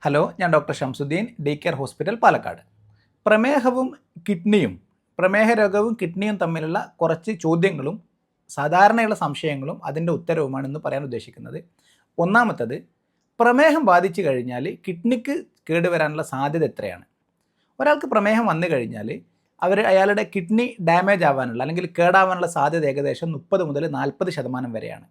Hello, ഞാൻ doctor Shamsuddin, day care hospital, Palakkad. പ്രമേഹവും കിഡ്നിയും പ്രമേഹ രോഗവും കിഡ്നിയും തമ്മിലുള്ള കുറച്ച് ചോദ്യങ്ങളും സാധാരണയുള്ള സംശയങ്ങളും അതിൻ്റെ ഉത്തരവുമാണ് ഇന്ന് പറയാൻ ഉദ്ദേശിക്കുന്നത്. ഒന്നാമത്തത്, പ്രമേഹം ബാധിച്ചു കഴിഞ്ഞാൽ കിഡ്നിക്ക് കേടുവരാനുള്ള സാധ്യത എത്രയാണ്? ഒരാൾക്ക് പ്രമേഹം വന്നു കഴിഞ്ഞാൽ അയാളുടെ കിഡ്നി ഡാമേജ് ആവാനുള്ള അല്ലെങ്കിൽ കേടാവാനുള്ള സാധ്യത ഏകദേശം 30 മുതൽ 40% വരെയാണ്.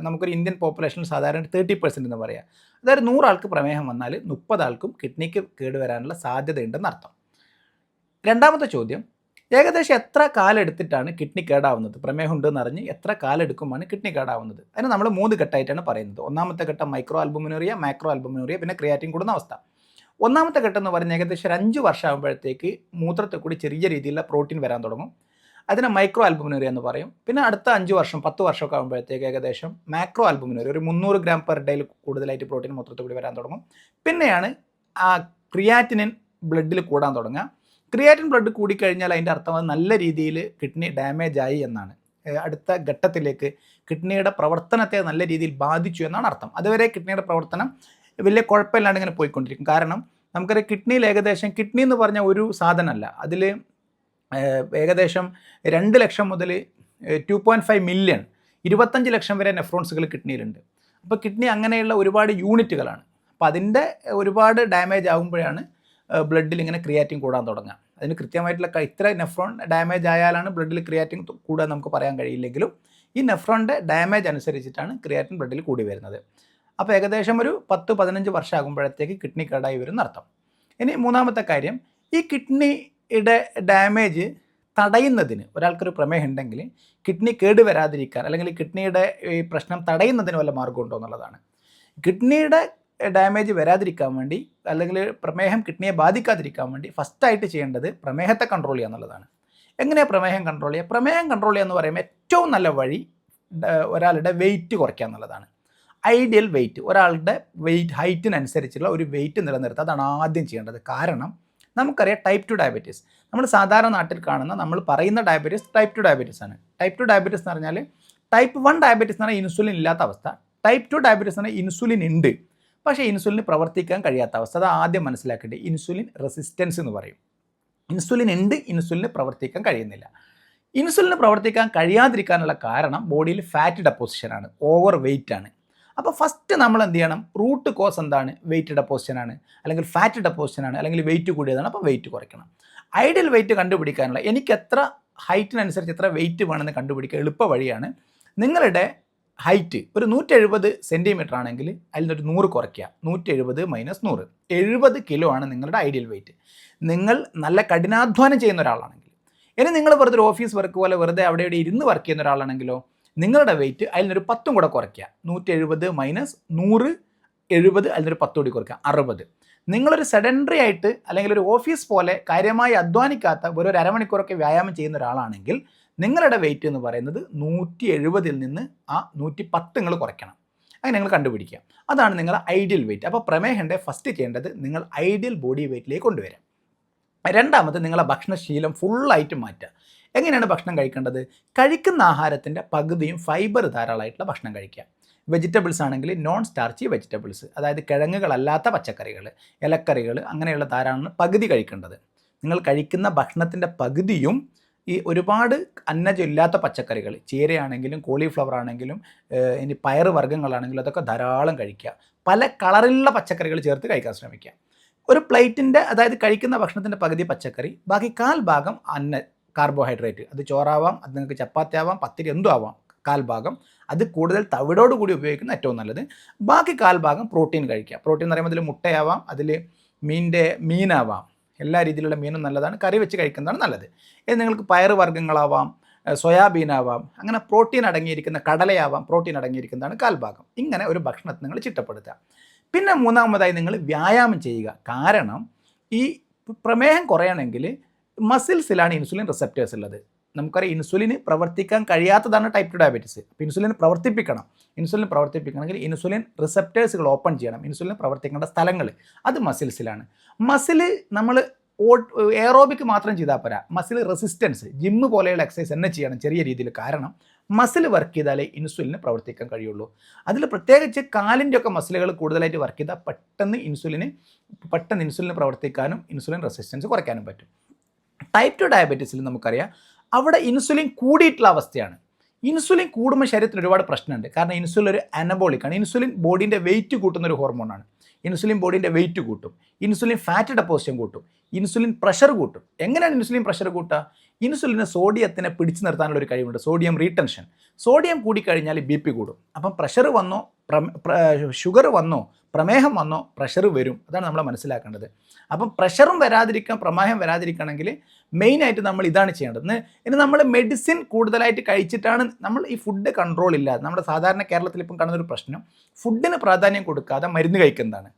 നമുക്കൊരു ഇന്ത്യൻ പോപ്പുലേഷനിൽ സാധാരണ 30% എന്ന് പറയാം. അതായത് 100 ആൾക്ക് പ്രമേഹം വന്നാൽ 30 ആൾക്കും കിഡ്നിക്ക് കേടുവരാനുള്ള സാധ്യതയുണ്ടെന്ന് അർത്ഥം. രണ്ടാമത്തെ ചോദ്യം, ഏകദേശം എത്ര കാലം എടുത്തിട്ടാണ് കിഡ്നി കേടാവുന്നത്? പ്രമേഹം ഉണ്ടെന്ന് അറിഞ്ഞ് എത്ര കാലം എടുക്കുമാണ് കിഡ്നി കേടാവുന്നത്? അതിന് നമ്മൾ 3 ഘട്ടമായിട്ടാണ് പറയുന്നത്. ഒന്നാമത്തെ ഘട്ടം മൈക്രോ ആൽബുമിനൂറിയ, മാക്രോ ആൽബുമിനൂറിയ, പിന്നെ ക്രിയാറ്റിൻ കൂടുന്ന അവസ്ഥ. ഒന്നാമത്തെ ഘട്ടം എന്ന് പറഞ്ഞാൽ ഏകദേശം 5 വർഷം ആകുമ്പോഴത്തേക്ക് മൂത്രത്തിൽ കൂടി ചെറിയ രീതിയിലുള്ള പ്രോട്ടീൻ വരാൻ തുടങ്ങും. അതിനെ മൈക്രോ ആൽബുമിനൂറിയ എന്ന് പറയും. പിന്നെ അടുത്ത 5 വർഷം 10 വർഷമൊക്കെ ആകുമ്പോഴത്തേക്ക് ഏകദേശം മാക്രോ ആൽബുമിനൂറിയ, ഒരു 300 ഗ്രാം പെർ ഡേയിൽ കൂടുതലായിട്ട് പ്രോട്ടീൻ മൂത്രത്തിൽ കൂടി വരാൻ തുടങ്ങും. പിന്നെയാണ് ആ ക്രിയാറ്റിനിൻ ബ്ലഡിൽ കൂടാൻ തുടങ്ങുക. ക്രിയാറ്റിൻ ബ്ലഡ് കൂടിക്കഴിഞ്ഞാൽ അതിൻ്റെ അർത്ഥം അത് നല്ല രീതിയിൽ കിഡ്നി ഡാമേജ് ആയി എന്നാണ്. അടുത്ത ഘട്ടത്തിലേക്ക് കിഡ്നിയുടെ പ്രവർത്തനത്തെ നല്ല രീതിയിൽ ബാധിച്ചു എന്നാണ് അർത്ഥം. അതുവരെ കിഡ്നിയുടെ പ്രവർത്തനം വലിയ കുഴപ്പമില്ലാണ്ട് ഇങ്ങനെ പോയിക്കൊണ്ടിരിക്കും. കാരണം നമുക്കറിയാം, കിഡ്നിയിൽ ഏകദേശം, കിഡ്നി എന്ന് പറഞ്ഞാൽ ഒരു സാധനമല്ല, അതിൽ ഏകദേശം 2 ലക്ഷം മുതൽ 2.5 മില്യൺ 25 ലക്ഷം വരെ നെഫ്രോൺസുകൾ കിഡ്നിയിലുണ്ട്. അപ്പോൾ കിഡ്നി അങ്ങനെയുള്ള ഒരുപാട് യൂണിറ്റുകളാണ്. അപ്പോൾ അതിൻ്റെ ഒരുപാട് ഡാമേജ് ആകുമ്പോഴാണ് ബ്ലഡിൽ ഇങ്ങനെ ക്രിയാറ്റിൻ കൂടാൻ തുടങ്ങുക. അതിന് കൃത്യമായിട്ടുള്ള ഇത്ര നെഫ്രോൺ ഡാമേജ് ആയാലാണ് ബ്ലഡിൽ ക്രിയാറ്റിൻ കൂടാൻ നമുക്ക് പറയാൻ കഴിയില്ലെങ്കിലും ഈ നെഫ്രോണിൻ്റെ ഡാമേജ് അനുസരിച്ചിട്ടാണ് ക്രിയാറ്റിൻ ബ്ലഡിൽ കൂടി വരുന്നത്. അപ്പോൾ ഏകദേശം ഒരു 10-15 വർഷം ആകുമ്പോഴത്തേക്ക് കിഡ്നി കേടായി വരുന്ന അർത്ഥം. ഇനി മൂന്നാമത്തെ കാര്യം, ഈ കിഡ്നിയുടെ ഡാമേജ് തടയുന്നതിന്, ഒരാൾക്കൊരു പ്രമേഹം ഉണ്ടെങ്കിൽ കിഡ്നി കേടുവരാതിരിക്കാൻ അല്ലെങ്കിൽ കിഡ്നിയുടെ ഈ പ്രശ്നം തടയുന്നതിന് വല്ല മാർഗ്ഗമുണ്ടോ എന്നുള്ളതാണ്. കിഡ്നിയുടെ ഡാമേജ് വരാതിരിക്കാൻ വേണ്ടി അല്ലെങ്കിൽ പ്രമേഹം കിഡ്നിയെ ബാധിക്കാതിരിക്കാൻ വേണ്ടി ഫസ്റ്റായിട്ട് ചെയ്യേണ്ടത് പ്രമേഹത്തെ കൺട്രോൾ ചെയ്യുക എന്നുള്ളതാണ്. എങ്ങനെയാണ് പ്രമേഹം കൺട്രോൾ ചെയ്യുക? പ്രമേഹം കൺട്രോൾ ചെയ്യുക എന്ന് പറയുമ്പോൾ ഏറ്റവും നല്ല വഴി ഒരാളുടെ വെയിറ്റ് കുറയ്ക്കുക എന്നുള്ളതാണ്. ഐഡിയൽ വെയിറ്റ്, ഒരാളുടെ ഹൈറ്റിനനുസരിച്ചുള്ള ഒരു വെയിറ്റ് നിലനിർത്തുക, അതാണ് ആദ്യം ചെയ്യേണ്ടത്. കാരണം നമുക്കറിയാം, ടൈപ്പ് 2 ഡയബറ്റീസ്, നമ്മൾ സാധാരണ നാട്ടിൽ കാണുന്ന, നമ്മൾ പറയുന്ന ഡയബറ്റീസ് ടൈപ്പ് 2 ഡയബറ്റീസ് ആണ്. ടൈപ്പ് 2 ഡയബറ്റീസ് എന്ന് പറഞ്ഞാൽ, ടൈപ്പ് 1 ഡയബറ്റീസ് എന്ന് പറഞ്ഞാൽ ഇൻസുലിൻ ഇല്ലാത്ത അവസ്ഥ. ടൈപ്പ് 2 ഡയബറ്റീസ് എന്ന് പറഞ്ഞാൽ ഇൻസുലിൻ ഉണ്ട്, പക്ഷേ ഇൻസുലിന് പ്രവർത്തിക്കാൻ കഴിയാത്ത അവസ്ഥ. അത് ആദ്യം മനസ്സിലാക്കേണ്ടത്. ഇൻസുലിൻ റെസിസ്റ്റൻസ് എന്ന് പറയും. ഇൻസുലിൻ ഉണ്ട്, ഇൻസുലിന് പ്രവർത്തിക്കാൻ കഴിയുന്നില്ല. ഇൻസുലിന് പ്രവർത്തിക്കാൻ കഴിയാതിരിക്കാനുള്ള കാരണം ബോഡിയിൽ ഫാറ്റ് ഡെപ്പോസിഷനാണ്, ഓവർ വെയിറ്റ് ആണ്. അപ്പോൾ ഫസ്റ്റ് നമ്മൾ എന്ത് ചെയ്യണം? റൂട്ട് കോസ് എന്താണ്? വെയിറ്റ് ഡെപ്പോസിഷനാണ്, അല്ലെങ്കിൽ ഫാറ്റ് ഡെപ്പോസിഷനാണ്, അല്ലെങ്കിൽ വെയിറ്റ് കൂടിയതാണ്. അപ്പോൾ വെയിറ്റ് കുറയ്ക്കണം. ഐഡിയൽ വെയിറ്റ് കണ്ടുപിടിക്കാനുള്ള, എനിക്ക് എത്ര ഹൈറ്റിനനുസരിച്ച് എത്ര വെയിറ്റ് വേണമെന്ന് കണ്ടുപിടിക്കുക എളുപ്പ വഴിയാണ്. നിങ്ങളുടെ ഹൈറ്റ് ഒരു 170 സെൻറ്റിമീറ്റർ ആണെങ്കിൽ അതിൽ നിന്നൊരു 100 കുറയ്ക്കുക. 170 മൈനസ് 100, 70 കിലോ ആണ് നിങ്ങളുടെ ഐഡിയൽ വെയിറ്റ്. നിങ്ങൾ നല്ല കഠിനാധ്വാനം ചെയ്യുന്ന ഒരാളാണെങ്കിൽ, ഇനി നിങ്ങൾ വെറുതെ ഒരു ഓഫീസ് വർക്ക് പോലെ വെറുതെ അവിടെ ഇവിടെ ഇരുന്ന് വർക്ക് ചെയ്യുന്ന ഒരാളാണെങ്കിലോ, നിങ്ങളുടെ വെയിറ്റ് അതിൽ നിന്നൊരു 10 കൂടെ കുറയ്ക്കുക. 170 മൈനസ് 100, 70, അതിൽ നിന്നൊരു 10 കൂടി കുറയ്ക്കുക, 60. നിങ്ങളൊരു സെഡൻഡറി ആയിട്ട് അല്ലെങ്കിൽ ഒരു ഓഫീസ് പോലെ കാര്യമായി അധ്വാനിക്കാത്ത ഒരു അരമണിക്കൂറൊക്കെ വ്യായാമം ചെയ്യുന്ന ഒരാളാണെങ്കിൽ നിങ്ങളുടെ വെയിറ്റ് എന്ന് പറയുന്നത് 170 നിന്ന് ആ 110 നിങ്ങൾ കുറയ്ക്കണം. അങ്ങനെ നിങ്ങൾ കണ്ടുപിടിക്കുക. അതാണ് നിങ്ങളുടെ ഐഡിയൽ വെയിറ്റ്. അപ്പോൾ പ്രമേഹൻ്റെ ഫസ്റ്റ് ചെയ്യേണ്ടത് നിങ്ങൾ ഐഡിയൽ ബോഡി വെയിറ്റിലേക്ക് കൊണ്ടുവരാം. രണ്ടാമത്, നിങ്ങളെ ഭക്ഷണശീലം ഫുള്ളായിട്ട് മാറ്റുക. എങ്ങനെയാണ് ഭക്ഷണം കഴിക്കേണ്ടത്? കഴിക്കുന്ന ആഹാരത്തിൻ്റെ പകുതിയും ഫൈബർ ധാരാളമായിട്ടുള്ള ഭക്ഷണം കഴിക്കുക. വെജിറ്റബിൾസ് ആണെങ്കിൽ നോൺ സ്റ്റാർച്ചി വെജിറ്റബിൾസ്, അതായത് കിഴങ്ങുകളല്ലാത്ത പച്ചക്കറികൾ, ഇലക്കറികൾ, അങ്ങനെയുള്ള ധാരാളം പകുതി കഴിക്കേണ്ടത്. നിങ്ങൾ കഴിക്കുന്ന ഭക്ഷണത്തിൻ്റെ പകുതിയും ഈ ഒരുപാട് അന്നജമില്ലാത്ത പച്ചക്കറികൾ, ചീരയാണെങ്കിലും കോളിഫ്ലവർ ആണെങ്കിലും ഇനി പയർ വർഗ്ഗങ്ങളാണെങ്കിലും അതൊക്കെ ധാരാളം കഴിക്കുക. പല കളറിലുള്ള പച്ചക്കറികൾ ചേർത്ത് കഴിക്കാൻ ശ്രമിക്കുക. ഒരു പ്ലേറ്റിൻ്റെ, അതായത് കഴിക്കുന്ന ഭക്ഷണത്തിൻ്റെ പകുതി പച്ചക്കറി, ബാക്കി 1/4 ഭാഗം കാർബോഹൈഡ്രേറ്റ്. അത് ചോറാവാം, അത് നിങ്ങൾക്ക് ചപ്പാത്തി ആവാം, പത്തിരി, എന്തും ആവാം. 1/4 ഭാഗം അത് കൂടുതൽ തവിടോടുകൂടി ഉപയോഗിക്കുന്ന ഏറ്റവും നല്ലത്. ബാക്കി 1/4 ഭാഗം പ്രോട്ടീൻ കഴിക്കുക. പ്രോട്ടീൻ എന്ന് പറയുമ്പോൾ അതിൽ മുട്ടയാവാം, അതിൽ മീനാവാം, എല്ലാ രീതിയിലുള്ള മീനും നല്ലതാണ്. കറി വെച്ച് കഴിക്കുന്നതാണ് നല്ലത്. ഇത് നിങ്ങൾക്ക് പയർ വർഗ്ഗങ്ങളാവാം, സോയാബീനാവാം, അങ്ങനെ പ്രോട്ടീൻ അടങ്ങിയിരിക്കുന്ന കടലയാവാം, പ്രോട്ടീൻ അടങ്ങിയിരിക്കുന്നതാണ് 1/4 ഭാഗം. ഇങ്ങനെ ഒരു ഭക്ഷണത്തെ നിങ്ങൾ ചിട്ടപ്പെടുത്തുക. പിന്നെ മൂന്നാമതായി നിങ്ങൾ വ്യായാമം ചെയ്യുക. കാരണം ഈ പ്രമേഹം കുറയണമെങ്കിൽ മസിൽസിലാണ് ഇൻസുലിൻ റിസപ്റ്റേഴ്സ് ഉള്ളത്. നമുക്കറിയാം, ഇൻസുലിന് പ്രവർത്തിക്കാൻ കഴിയാത്തതാണ് ടൈപ്പ് 2 ഡയബറ്റീസ്. അപ്പോൾ ഇൻസുലിൻ പ്രവർത്തിപ്പിക്കണം. ഇൻസുലിൻ പ്രവർത്തിപ്പിക്കണമെങ്കിൽ ഇൻസുലിൻ റിസപ്റ്റേഴ്സുകൾ ഓപ്പൺ ചെയ്യണം. ഇൻസുലിൻ പ്രവർത്തിക്കേണ്ട സ്ഥലങ്ങൾ അത് മസിൽസിലാണ്. മസിൽ നമ്മൾ എയറോബിക് മാത്രം ചെയ്താൽ പോരാ, മസിൽ റെസിസ്റ്റൻസ്, ജിമ്മ് പോലെയുള്ള എക്സസൈസ് തന്നെ ചെയ്യണം ചെറിയ രീതിയിൽ. കാരണം മസിൽ വർക്ക് ചെയ്താലേ ഇൻസുലിന് പ്രവർത്തിക്കാൻ കഴിയുള്ളൂ. അതിൽ പ്രത്യേകിച്ച് കാലിൻ്റെ ഒക്കെ മസിലുകൾ കൂടുതലായിട്ട് വർക്ക് ചെയ്താൽ പെട്ടെന്ന് ഇൻസുലിന് പ്രവർത്തിക്കാനും ഇൻസുലിൻ റെസിസ്റ്റൻസ് കുറയ്ക്കാനും പറ്റും. ടൈപ്പ് 2 ഡയബറ്റീസിൽ നമുക്കറിയാം അവിടെ ഇൻസുലിൻ കൂടിയിട്ടുള്ള അവസ്ഥയാണ്. ഇൻസുലിൻ കൂടുമ്പോൾ ശരീരത്തിന് ഒരുപാട് പ്രശ്നമുണ്ട്. കാരണം ഇൻസുലിൻ ഒരു അനബോളിക്കാണ്. ഇൻസുലിൻ ബോഡീൻ്റെ വെയിറ്റ് കൂട്ടുന്ന ഒരു ഹോർമോണാണ്. ഇൻസുലിൻ ബോഡീൻ്റെ വെയിറ്റ് കൂട്ടും, ഇൻസുലിൻ ഫാറ്റ് ഡെപ്പോസിഷൻ കൂട്ടും, ഇൻസുലിൻ പ്രഷർ കൂട്ടും. എങ്ങനെയാണ് ഇൻസുലിൻ പ്രഷർ കൂട്ടുക? ഇൻസുലിന് സോഡിയത്തിനെ പിടിച്ചു നിർത്താനുള്ള ഒരു കഴിവുണ്ട്, സോഡിയം റീടെൻഷൻ. സോഡിയം കൂടിക്കഴിഞ്ഞാൽ ബി പി കൂടും. അപ്പം പ്രഷർ വന്നോ, ഷുഗർ വന്നോ, പ്രമേഹം വന്നോ, പ്രഷർ വരും. അതാണ് നമ്മൾ മനസ്സിലാക്കേണ്ടത്. അപ്പം പ്രഷറും വരാതിരിക്കാൻ, പ്രമേഹം വരാതിരിക്കണമെങ്കിൽ മെയിനായിട്ട് നമ്മൾ ഇതാണ് ചെയ്യേണ്ടത്. ഇനി നമ്മൾ മെഡിസിൻ കൂടുതലായിട്ട് കഴിച്ചിട്ടാണ് നമ്മൾ ഈ ഫുഡ് കൺട്രോൾ ഇല്ലാതെ, നമ്മുടെ സാധാരണ കേരളത്തിൽ ഇപ്പം കാണുന്നൊരു പ്രശ്നം ഫുഡിന് പ്രാധാന്യം കൊടുക്കാതെ മരുന്ന് കഴിക്കുന്നതാണ്.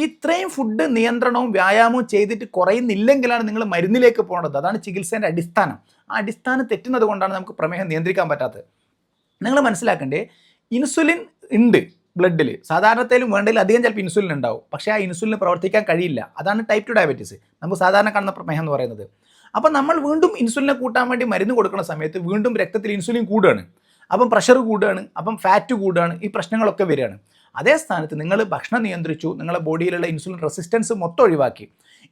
ഇത്രയും ഫുഡ് നിയന്ത്രണവും വ്യായാമവും ചെയ്തിട്ട് കുറയുന്നില്ലെങ്കിലാണ് നിങ്ങൾ മരുന്നിലേക്ക് പോകേണ്ടത്. അതാണ് ചികിത്സേൻ്റെ അടിസ്ഥാനം. ആ അടിസ്ഥാനം തെറ്റുന്നത് കൊണ്ടാണ് നമുക്ക് പ്രമേഹം നിയന്ത്രിക്കാൻ പറ്റാത്തത്. നിങ്ങൾ മനസ്സിലാക്കേണ്ടേ, ഇൻസുലിൻ ഉണ്ട് ബ്ലഡിൽ, സാധാരണത്തേലും വേണ്ടതിൽ അധികം ചിലപ്പോൾ ഇൻസുലിൻ ഉണ്ടാവും. പക്ഷേ ആ ഇൻസുലിന് പ്രവർത്തിക്കാൻ കഴിയില്ല. അതാണ് ടൈപ്പ് 2 ഡയബറ്റീസ്, നമുക്ക് സാധാരണ കാണുന്ന പ്രമേഹം എന്ന് പറയുന്നത്. അപ്പം നമ്മൾ വീണ്ടും ഇൻസുലിനെ കൂട്ടാൻ വേണ്ടി മരുന്ന് കൊടുക്കുന്ന സമയത്ത് വീണ്ടും രക്തത്തിൽ ഇൻസുലിൻ കൂടുകയാണ്, അപ്പം പ്രഷർ കൂടുകയാണ്, അപ്പം ഫാറ്റ് കൂടുകയാണ്, ഈ പ്രശ്നങ്ങളൊക്കെ വരികയാണ്. അതേ സ്ഥാനത്ത് നിങ്ങൾ ഭക്ഷണം നിയന്ത്രിച്ചു, നിങ്ങളുടെ ബോഡിയിലുള്ള ഇൻസുലിൻ റെസിസ്റ്റൻസ് മൊത്തം ഒഴിവാക്കി,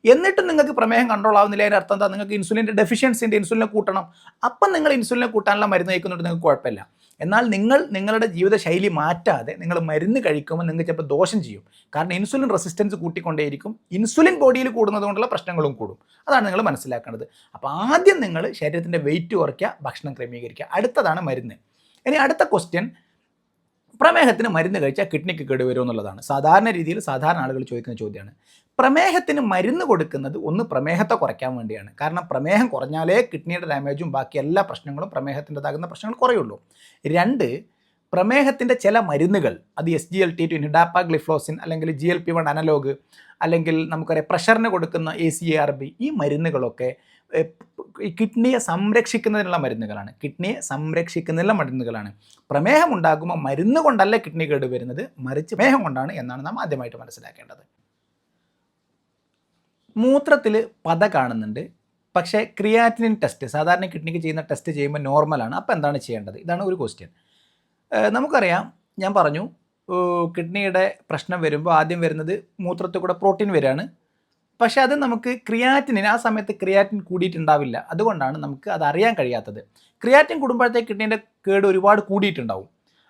എന്നിട്ടും നിങ്ങൾക്ക് പ്രമേഹം കൺട്രോൾ ആവുന്നില്ല. അതിൻ്റെ അർത്ഥം എന്താ? നിങ്ങൾക്ക് ഇൻസുലിൻ്റെ ഡെഫിഷ്യൻസിൻ്റെ ഇൻസുലിനെ കൂട്ടണം. അപ്പം നിങ്ങൾ ഇൻസുലിനെ കൂട്ടാനുള്ള മരുന്ന് കഴിക്കുന്നുണ്ട്, നിങ്ങൾക്ക് കുഴപ്പമില്ല. എന്നാൽ നിങ്ങളുടെ ജീവിതശൈലി മാറ്റാതെ നിങ്ങൾ മരുന്ന് കഴിക്കുമ്പോൾ നിങ്ങൾക്ക് ചിലപ്പോൾ ദോഷം ചെയ്യും. കാരണം ഇൻസുലിൻ റെസിസ്റ്റൻസ് കൂട്ടിക്കൊണ്ടേയിരിക്കും, ഇൻസുലിൻ ബോഡിയിൽ കൂടുന്നത് കൊണ്ടുള്ള പ്രശ്നങ്ങളും കൂടും. അതാണ് നിങ്ങൾ മനസ്സിലാക്കേണ്ടത്. അപ്പോൾ ആദ്യം നിങ്ങൾ ശരീരത്തിൻ്റെ വെയിറ്റ് കുറയ്ക്കുക, ഭക്ഷണം ക്രമീകരിക്കുക. അടുത്തതാണ് മരുന്ന്. ഇനി അടുത്ത ക്വസ്റ്റ്യൻ, പ്രമേഹത്തിന് മരുന്ന് കഴിച്ചാൽ കിഡ്നിക്ക് കേടുവരും എന്നുള്ളതാണ്. സാധാരണ രീതിയിൽ സാധാരണ ആളുകൾ ചോദിക്കുന്ന ചോദ്യമാണ്. പ്രമേഹത്തിന് മരുന്ന് കൊടുക്കുന്നത് ഒന്ന് പ്രമേഹത്തെ കുറയ്ക്കാൻ വേണ്ടിയാണ്. കാരണം പ്രമേഹം കുറഞ്ഞാലേ കിഡ്നിയുടെ ഡാമേജും ബാക്കി എല്ലാ പ്രശ്നങ്ങളും പ്രമേഹത്തിൻ്റെതാകുന്ന പ്രശ്നങ്ങൾ കുറയുള്ളൂ. 2, പ്രമേഹത്തിൻ്റെ ചില മരുന്നുകൾ, അത് SGLT2 ഡാപ്പാഗ്ലിഫ്ലോസിൻ അല്ലെങ്കിൽ GLP-1 അനലോഗ്, അല്ലെങ്കിൽ നമുക്കറിയാം പ്രഷറിന് കൊടുക്കുന്ന ACARB, ഈ മരുന്നുകളൊക്കെ ഈ കിഡ്നിയെ സംരക്ഷിക്കുന്നതിനുള്ള മരുന്നുകളാണ്. പ്രമേഹം ഉണ്ടാകുമ്പോൾ മരുന്ന് കൊണ്ടല്ല കിഡ്നി കേട് വരുന്നത്, മറിച്ച് പ്രമേഹം കൊണ്ടാണ് എന്നാണ് നാം ആദ്യമായിട്ട് മനസ്സിലാക്കേണ്ടത്. മൂത്രത്തിൽ പത കാണുന്നുണ്ട്, പക്ഷേ ക്രിയാറ്റിനിൻ ടെസ്റ്റ് സാധാരണ കിഡ്നിക്ക് ചെയ്യുന്ന ടെസ്റ്റ് ചെയ്യുമ്പോൾ നോർമലാണ്. അപ്പോൾ എന്താണ് ചെയ്യേണ്ടത്? ഇതാണ് ഒരു ക്വസ്റ്റ്യൻ. നമുക്കറിയാം, ഞാൻ പറഞ്ഞു കിഡ്നിയുടെ പ്രശ്നം വരുമ്പോൾ ആദ്യം വരുന്നത് മൂത്രത്തിൽ കൂടെ പ്രോട്ടീൻ വരികയാണ്. പക്ഷേ അത് നമുക്ക് ക്രിയാറ്റിനിൻ, ആ സമയത്ത് ക്രിയാറ്റിൻ കൂടിയിട്ടുണ്ടാവില്ല. അതുകൊണ്ടാണ് നമുക്ക് അത് അറിയാൻ കഴിയാത്തത്. ക്രിയാറ്റിൻ കൂടുമ്പോഴത്തേക്ക് കിഡ്നീൻ്റെ കേട് ഒരുപാട് കൂടിയിട്ടുണ്ടാവും.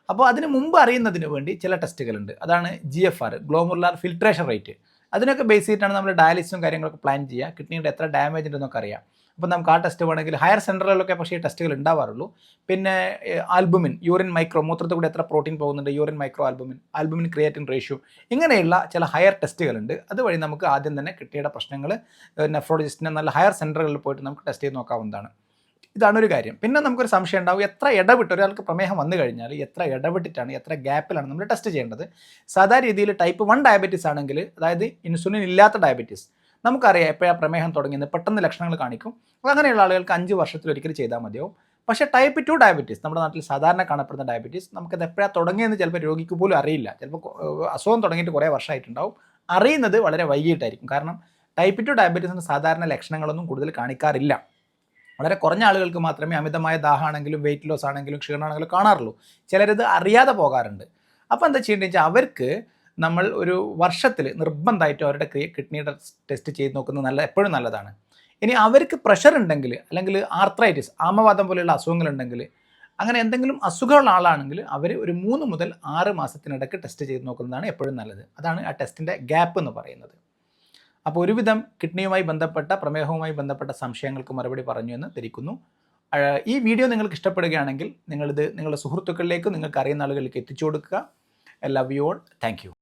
അപ്പോൾ അതിന് മുമ്പ് അറിയുന്നതിന് വേണ്ടി ചില ടെസ്റ്റുകളുണ്ട്. അതാണ് GFR, ഗ്ലോമെറുലാർ ഫിൽട്രേഷൻ റേറ്റ്. അതിനൊക്കെ ബേസ് ചെയ്തിട്ടാണ് നമ്മൾ ഡയാലിസിസും കാര്യങ്ങളൊക്കെ പ്ലാൻ ചെയ്യുക. കിഡ്നിയുടെ എത്ര ഡാമേജ് ഉണ്ടെന്നൊക്കെ അറിയാം. അപ്പോൾ നമുക്ക് ആ ടെസ്റ്റ് വേണമെങ്കിൽ ഹയർ സെൻറ്ററുകളിലൊക്കെ പക്ഷേ ഈ ടെസ്റ്റുകൾ ഉണ്ടാവാറുള്ളൂ. പിന്നെ ആൽബുമിൻ, യൂറിൻ മൈക്രോ, മൂത്രത്തിൽ കൂടെ എത്ര പ്രോട്ടീൻ പോകുന്നുണ്ട്, urine micro albumin creatine ratio, ഇങ്ങനെയുള്ള ചില ഹയർ ടെസ്റ്റുകളുണ്ട്. അതുവഴി നമുക്ക് ആദ്യം തന്നെ കിഡ്നിയുടെ പ്രശ്നങ്ങൾ നെഫ്രോളജിസ്റ്റിനെ നല്ല ഹയർ സെൻറ്ററുകളിൽ പോയിട്ട് നമുക്ക് ടെസ്റ്റ് ചെയ്ത് നോക്കാവുന്നതാണ്. ഇതാണൊരു കാര്യം. പിന്നെ നമുക്കൊരു സംശയം ഉണ്ടാവും, എത്ര ഇടവിട്ട് ഒരാൾക്ക് പ്രമേഹം വന്നു കഴിഞ്ഞാൽ എത്ര ഇടവിട്ടിട്ടാണ്, എത്ര ഗ്യാപ്പിലാണ് നമ്മൾ ടെസ്റ്റ് ചെയ്യേണ്ടത്? സാധാരണ രീതിയിൽ ടൈപ്പ് 1 ഡയബറ്റീസ് ആണെങ്കിൽ, അതായത് ഇൻസുലിൻ ഇല്ലാത്ത ഡയബറ്റീസ്, നമുക്കറിയാം എപ്പോഴാണ് പ്രമേഹം തുടങ്ങിയത്, പെട്ടെന്ന് ലക്ഷണങ്ങൾ കാണിക്കും. അങ്ങനെയുള്ള ആളുകൾക്ക് 5 വർഷത്തിലൊരിക്കൽ ചെയ്താൽ മതിയാവും. പക്ഷേ ടൈപ്പ് 2 ഡയബറ്റീസ്, നമ്മുടെ നാട്ടിൽ സാധാരണ കാണപ്പെടുന്ന ഡയബറ്റീസ്, നമുക്കത് എപ്പോഴാണ് തുടങ്ങിയെന്ന് ചിലപ്പോൾ രോഗിക്ക് പോലും അറിയില്ല. ചിലപ്പോൾ അസുഖം തുടങ്ങിയിട്ട് കുറേ വർഷമായിട്ടുണ്ടാവും, അറിയുന്നത് വളരെ വൈകിട്ടായിരിക്കും. കാരണം ടൈപ്പ് 2 ഡയബറ്റീസിന് സാധാരണ ലക്ഷണങ്ങളൊന്നും കൂടുതൽ കാണിക്കാറില്ല. വളരെ കുറഞ്ഞ ആളുകൾക്ക് മാത്രമേ അമിതമായ ദാഹമാണെങ്കിലും വെയിറ്റ് ലോസ് ആണെങ്കിലും ക്ഷീണമാണെങ്കിലും കാണാറുള്ളൂ. ചിലരിത് അറിയാതെ പോകാറുണ്ട്. അപ്പോൾ എന്താ ചെയ്യേണ്ടത് വെച്ചാൽ, അവർക്ക് നമ്മൾ ഒരു വർഷത്തിൽ നിർബന്ധമായിട്ടും അവരുടെ കിഡ്നിയുടെ ടെസ്റ്റ് ചെയ്ത് നോക്കുന്നത് എപ്പോഴും നല്ലതാണ്. ഇനി അവർക്ക് പ്രഷർ ഉണ്ടെങ്കിൽ, അല്ലെങ്കിൽ ആർത്രൈറ്റിസ്, ആമവാദം പോലെയുള്ള അസുഖങ്ങളുണ്ടെങ്കിൽ, അങ്ങനെ എന്തെങ്കിലും അസുഖമുള്ള ആളാണെങ്കിൽ അവർ ഒരു 3 മുതൽ 6 മാസത്തിനിടയ്ക്ക് ടെസ്റ്റ് ചെയ്ത് നോക്കുന്നതാണ് എപ്പോഴും നല്ലത്. അതാണ് ആ ടെസ്റ്റിൻ്റെ ഗ്യാപ്പ് എന്ന് പറയുന്നത്. അപ്പോൾ ഒരുവിധം കിഡ്നിയുമായി ബന്ധപ്പെട്ട, പ്രമേഹവുമായി ബന്ധപ്പെട്ട സംശയങ്ങൾക്ക് മറുപടി പറഞ്ഞു എന്ന് ധരിക്കുന്നു. ഈ വീഡിയോ നിങ്ങൾക്ക് ഇഷ്ടപ്പെടുകയാണെങ്കിൽ നിങ്ങളിത് നിങ്ങളുടെ സുഹൃത്തുക്കളിലേക്കും നിങ്ങൾക്ക് അറിയുന്ന ആളുകളിലേക്ക് എത്തിച്ചു കൊടുക്കുക. I love you all. Thank you.